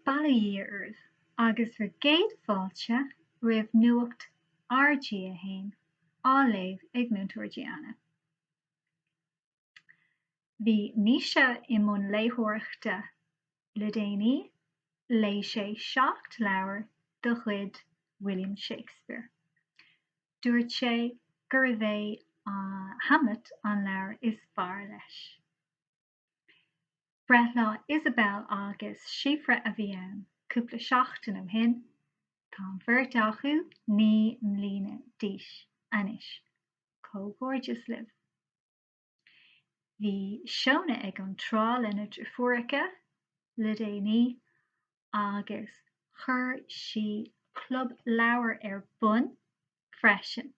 bailíoireamh agus ar gcéad fáilte roimh Nuacht RG1 á léamh ag Múinteoir Gianna. Bhí míse i mbun léitheoireachta le déanaí léigh sé 7 leabhar de chuid William Shakespeare. Dúirt sé gurb é Hamlet an leabhar is fearr leis. Breithlá Isabel agus Siofra a bhí ann cúpla seachtain ó shin, tá an bheirt acu ní mbliana d'aois anois, có gorgeous libh. Bhí Seónna ag an trál ina dheirfiúracha le déanaí agus chuir sí club leabhar ar bun freisin.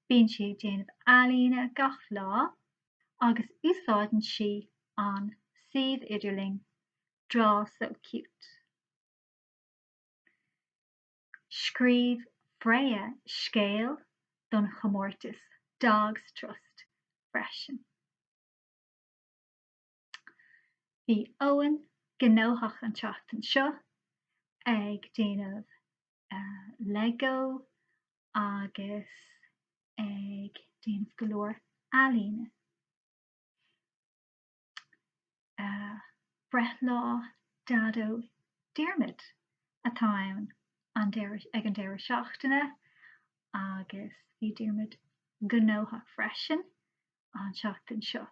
Bíonn si ag déanamh ealaíne gach lá agus úsáideann si an suíomh idirling Draw So Cute. Scríobh Freya scéal don chomórtas Dog's Trust freisin. Bhí Owen gnóthach an teachtain seo ag déanamh Lego agus ag déanamh go leor ealaíne. Breithlá Dado Diarmid atá ann ag an deireadh seachtaine agus bhí Diarmid gnóthach freisin an seachtain seo.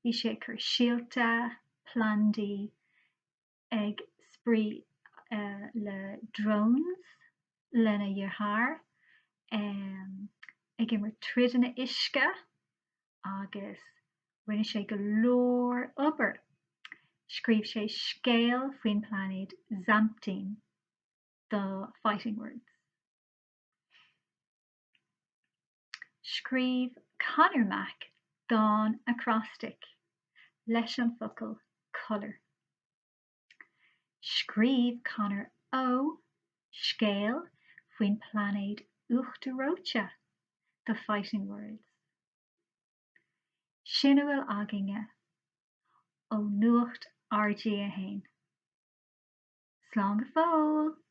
Bhí sé chur síolta, plandaí ag sprí le drones lena dheartháir, ag imar tridanna uisce agus rinne sé go leor obair. Scríobh sé scéal faoin pláinéid Zamptine do Fighting Words. Scríobh Conor Mac don acrostic leis an focal Colour. Scríobh Conor ó scéal faoin pláinéid Uachtaróide do Fighting Words. Sin a bhfuil againge ó Nuacht RG1. Slán go fóill!